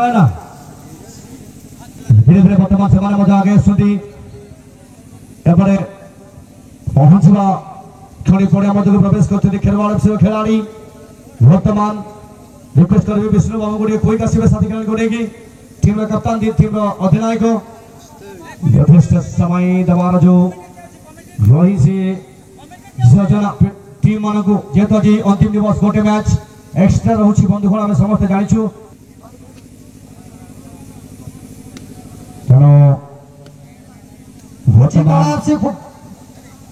ना धीरे धीरे बर्तमान से आगे एपटे पहुंचवा क्षणी पड़े प्रवेश कर खेलवाड़ खेलाड़ी वर्तमान रिक्वेस्ट करेंगे विष्णु बाबू गोटे क्विक आसवे साथी खेल को टीम कप्तान टीम अधिनायक यथेष्ट समय देवार जो रही योजना टीम मान को जेहेतु आज अंतिम दिवस गोटे मैच एक्स्ट्रा रोचे बंधुगण आम समस्त जाचु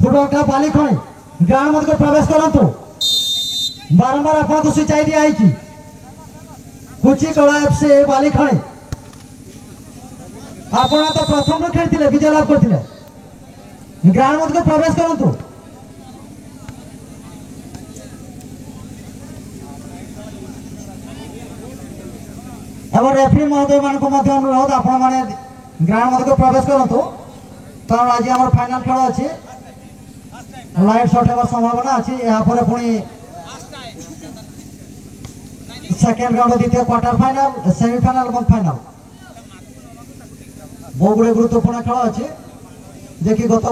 फुटबॉल क्लब बाली खणी ग्राउंड मध्य प्रवेश करंतु बारंबार आपको सूचाई दिया है कि कुची कला एफसी बाली खणी आपण तो प्रथम खेलते विजय लाभ करते ग्राउंड मध्य प्रवेश करंतु एवं रेफरी महोदय मान अनुरोध आपण मैंने ग्राउंड मध्य प्रवेश करंतु कारण आज आम फाइनाल खेल अच्छी लाइट शॉट होगा संभावना अच्छी यहाँ पर पुणी सेकेंड राउंड द्वितीय क्वार्टर फाइनाल सेमीफाइनाल और फाइनाल बहुत गुड़े गुरुत्वपूर्ण खेल अच्छी जे कि गत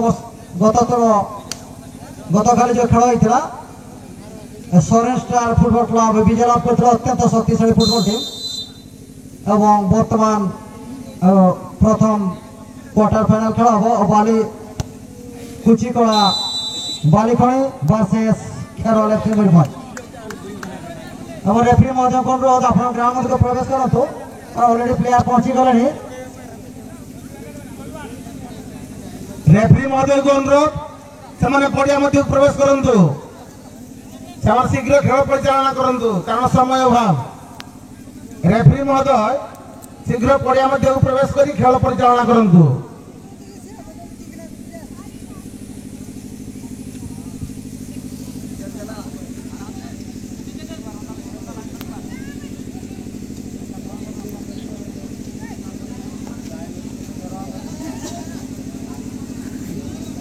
काली जो खेल होता सोरेन स्टार फुटबॉल क्लब विजय लाभ करते अत्यंत शक्तिशाली फुटबॉल टीम एवं वर्तमान प्रथम क्वार्टर फाइनाल खेल हम बाली कुचिकड़ा बालिखणी वर्सेस खेरवाल एफसी मयूरभंज और रेफरी महोदय को अनुरोध आप ग्राउंड मध्य प्रवेश करूँ ऑलरेडी प्लेयर पहुंची गले रेफरी महोदय को अनुरोध से पड़िया मध्य प्रवेश करूँ शीघ्र खेल परिचालना करूँ कारण समय अभाव रेफरी महोदय शीघ्र पड़िया मध्य प्रवेश कर खेल परिचालना करूँ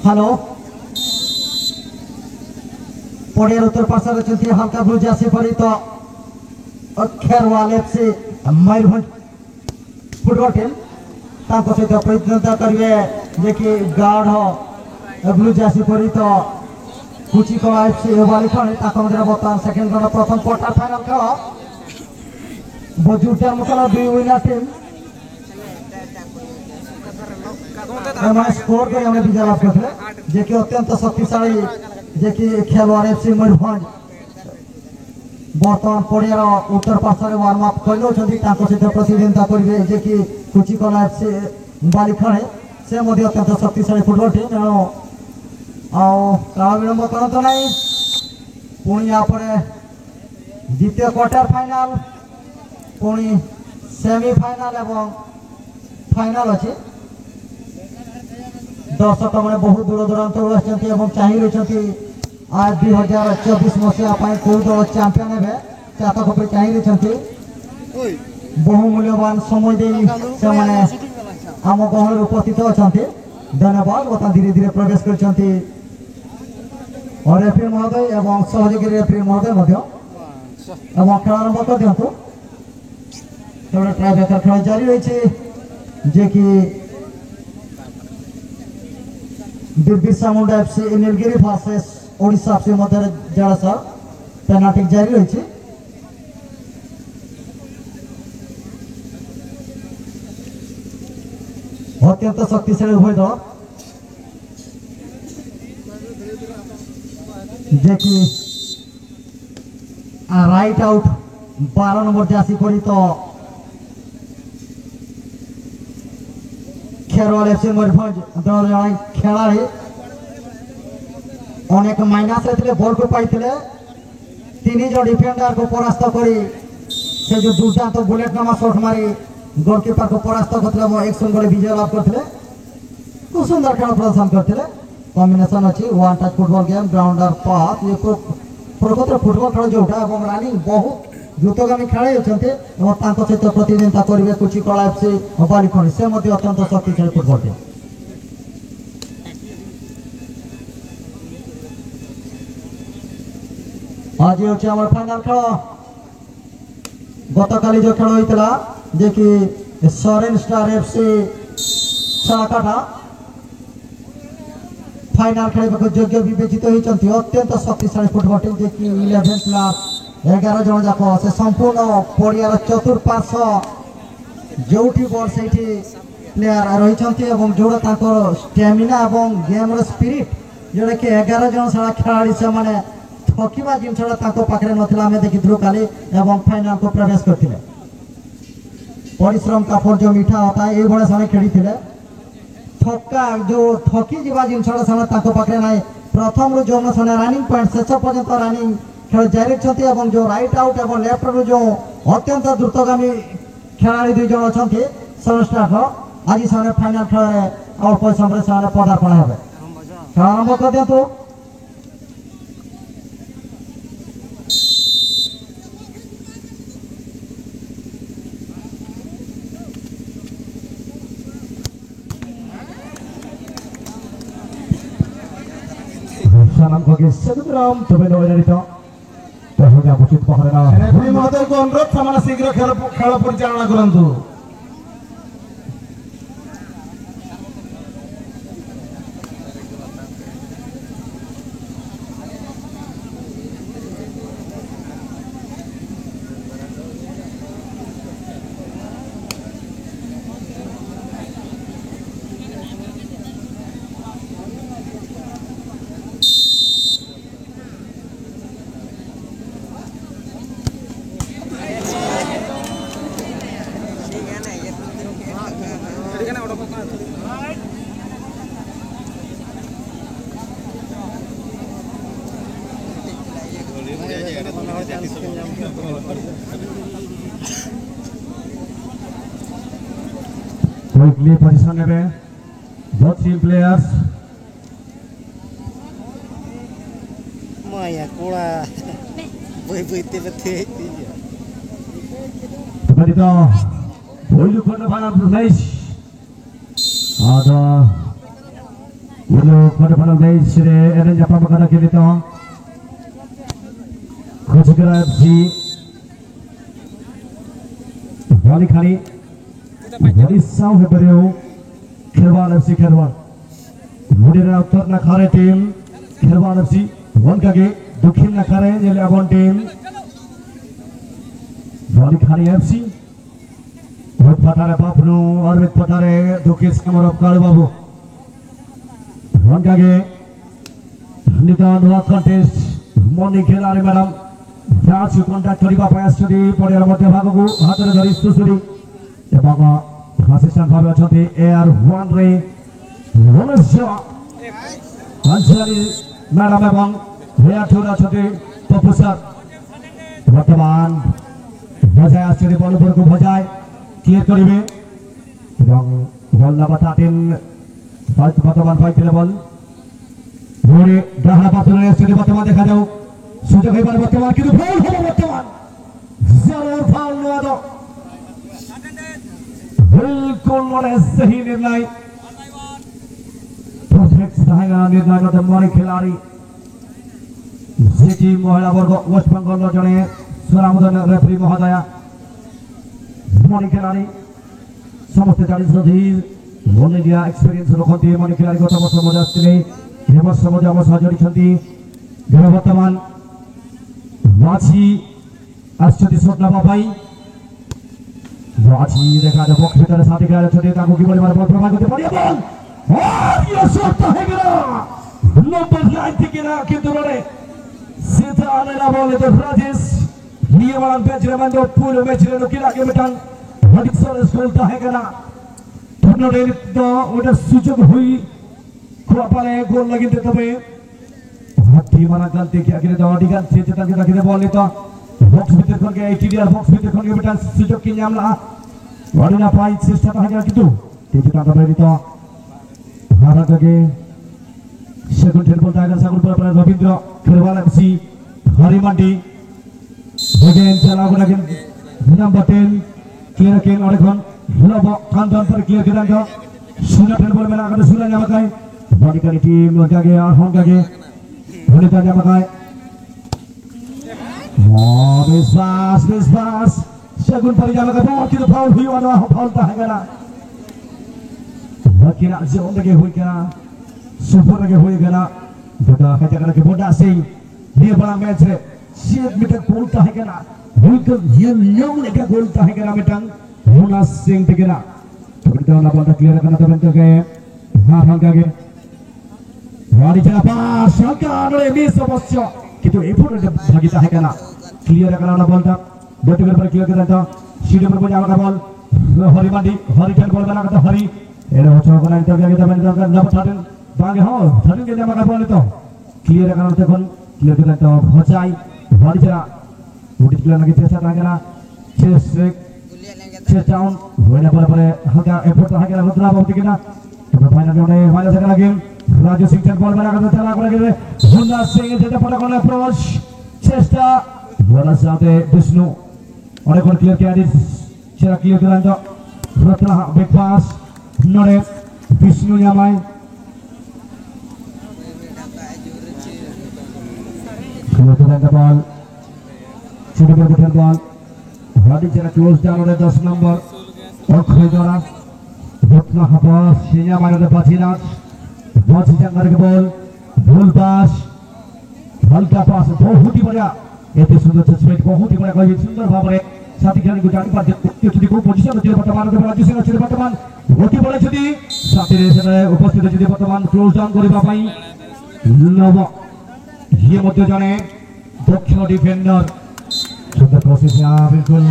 हेलो पड़ियार उत्तर पार्श्व रही हल्का ब्लू जर्सी परी तो Kherwal FC Mayurbhanj football team सहित प्रतिद्वंदिता करेंगे जे कि गाढ़ ब्लू जर्सी परी तो कुचिकड़ा एफसी बालिखणी बर्तमान सेकेंड राउंड प्रथम क्वार्टर फाइनाल खेल बजुटर मुकाबला दुई विनर टीम स्कोर कर विजय लाभ करते जे कि अत्यंत शक्तिशाली जे कि खेलवाड़ एफसी मयूरभंज बर्तमान पड़ियार उत्तर पार्श्व वार्म अप कर सहित प्रतिद्वंदिता करेंगे जे कि कुचिकला एफसी बालिखणी से अत्यंत शक्तिशाली फुटबॉल टीम तेणु काल विलंब करते ना पुणी यापर द्वितीय क्वार्टर फाइनाल पुणी सेमीफाइनाल एवं फाइनाल अच्छी दर्शक मैंने बहुत दूर दूरांत चाहिए रही आज 2024 मसीहा कौ दल चैंपियन है चातक चाहिए रही बहुमूल्यवान समय से आम गहल उपस्थित अच्छा धन्यवाद बता धीरे धीरे प्रवेश कर रेफरी महोदय एवं सहयोगी रेफरी महोदय खेल आरंभ कर दिंतु ट्राइब्रेकर खेल जारी रही जे कि Birsa Munda FC Nilgiri versus Odisha FC मध्य जड़सा पेनाल्टी जारी रही अत्यंत शक्तिशाली उभय दल जे कि राइट आउट 12 नंबर जासी पड़ी तो खेरवाल एफसी मयूरभंज दल जन खेलाड़ी अनेक माइनस बल को पाई तीन जन डिफेंडर को परास्त कर जो दुर्दांत बुलेट नामा शॉट मारी गोलकीपर को परास्त करते एक सुंदर विजय लाभ करते खूब सुंदर खेल प्रदर्शन करते कॉम्बिनेशन अच्छी one touch football game grounder path ये प्रकृत फुटबॉल खेल जोटा रनिंग बहुत द्रुतगामी खेल सहित प्रतिद्वंदिता करेंगे कुचिकड़ा एफसी बालिखणी से अत्यंत शक्तिशाली फुटबॉल टीम आज हूँ फाइनाल खेल गत काली जो खेल होता जे कि सरेन स्टार एफसी साकाटा फाइनाल खेल योग्य विवेचित होती अत्यंत शक्तिशाली फुटबल टीम जे कि 11 प्लस 11 जन जाक से संपूर्ण पड़ियार चतुर्पार्श्व जोटी बल से प्लेयर रही जोड़ा स्टेमिना और गेम स्पिरिट जोड़ा कि 11 जन सारा खेलाड़ी से माने थकिबा जिनसा पाखे नाला देखी काली फाइनाल को प्रवेश करते परिश्रम का फल जो मीठा होता है ये से खेली थका जो थकी जा जिनसा पाखे ना प्रथम जो रनिंग पॉइंट शेष पर्यंत रनिंग खेल जारी जो राइट आउट और लेफ्ट रू जो अत्यंत द्रुतगामी खेलाड़ी 2 जन अच्छा सन स्टार आज से फाइनाल खेल अल्प समय से पदार्पण हे खेल आरंभ कर दिखाँ Salam bagi Sedram Tobeno Enerito Terhadap Bukit Paharena referee महोदय को अनुरोध समाना शीघ्र खेल परिचालना करंतु Quickly position never both team players Maya kula boy tebete Benito Bolu corner final place Ada Bolu corner final place Sire Eren Japa Makana Kilito Kuchikara FC Wali Khani Dari Sao Hebereu Kherwal FC Kherwal Mudira Uttar Nakhare team Kherwal FC One Kage Dukhin Nakhare Jele Abon team Wali Khani FC With Patare Papnu or with Patare Dukis Kamar of Kalababu One Kage Nita Noah contest Morning Kelari Madam That's you contact Toriba Payastudi Poderamote Hagu Hatare Daris Susuri এবং assistant ভাবে আছেন AR one রে রমেশা Ansari madam এবং হেয়াঠুর আছেন professor বর্তমান বজায় আসছে বলবর্গ বজায় ক্লিয়ার করিবে এবং বল নাম্বার 13 বর্তমান পাইতে বল ধরে ডাহা পাথরে আসছে বর্তমান দেখা যাও সুযোগ এবার বর্তমান কিন্তু ফাউল হলো বর্তমান জরুর ফাউল নেওয়া দাও बिल्कुल सही निर्णय परफेक्ट निर्णय मणि खिलाड़ी जी महिला वर्ग वेस्ट बेंगल जड़े स्वरामोदन रेफरी महोदय मणि खिलाड़ी समस्त 40 धीर इंडिया एक्सपीरियंस रखती मणि खिलाड़ी गत वर्ष मजा आम वर्ष मजा आम सह जड़ी बर्तमान माझी आश्चर्य नापाई Raji देखा जब बॉक्स भीतर साथी खेला छोटे ताकू की बड़ी बार बॉल प्रभाव करते बढ़िया बॉल और ये शॉट है गिरा नंबर 9 थी गिरा किंतु रोने सीधा आने ना बॉल तो राजेश ये वाला मैच रे बंदो पूरे मैच रे किला के बेटन बड़ी सरस गोल था है गिरा टर्नोडे तो उधर सुजग हुई खुआपाले गोल लगी देते हुए हत्ती माना गलती किया गिरे तो डिगन से चेता के रखते बॉल नहीं तो बॉक्स भीतर खोल के टीडीआर बॉक्स भीतर खोल के बेटा सुजग की नाम ला वाडिना पाई चेष्टा था क्या कितु तेजी का बबरी तो भारत के सेकंड टेल बोलता है सागुल पर रविंद्र खेरवाल एफसी हरिमांडी अगेन चला को लगे नंबर 10 क्लियर के और এখন लब कांदन पर क्लियर के दांगा सुना टेल बोल में आकर सुना जामकाई बॉडी का टीम लगा गया और होगा के होने का जामकाई This pass সেগুন পরিচালক কিন্তু ফাউল হইয়া foul তাহেগা Makin aja orang lagi hui kena, super lagi hui kena, boda katakan lagi boda sing, dia bala match re, siap mereka gol tahe kena, hui ke yang mereka gol tahe kena metang, Munas Singh tegena, kita nak bola clear kena tapi tu ke, hangga ke, wali jana pas, hangga ada miss obosyo, kita effort ada bagi tahe kena, clear kena nak bola, betul betul clear kena tu, siapa berpunya awak bola, Hari mandi, Hari kan bola kena kata Hari. Era hocam orang itu kita menjaga dapat thadin, bagi hal thadin kita makan bola itu, clear akan kita kon, clear kita itu hocai, hari jera, mudik clear lagi tiada lagi na, chase down, bola bola harga effort harga kita terlalu banyak kita, kita final ni final sekali lagi, Raju Singh chen bola kita terlalu lagi kita, Munas Singh jadi pada kon approach, chesta, bola sahaja Vishnu, orang kon clear kita di, cara clear kita itu, Ratna big pass. Nore Vishnu Yamai kemudian the ball sudah berputar ball Radhi cara close down oleh 10 number Okhidora Ratna Habas Yamai oleh Batinas Bati jangkar ke ball ball pass halka pass बहुत ही बढ़िया itu सुंदर स्पेट बहुत ही बढ़िया कोई सुंदर भावरे साथी खेलने को जाने पर যদি খুব পজিশন হচ্ছে বর্তমান রাজু সিং আছে বর্তমান গতি বলে যদি সাথীর এখানে উপস্থিত যদি বর্তমান ক্লোজ ডাউন করিবা পাই নব ইয়ে মধ্যে জানে দক্ষিণ ডিফেন্ডার সুন্দর কোশিশ বিলকুল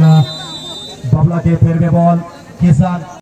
বাবলা কে ফেরবে বল কিসান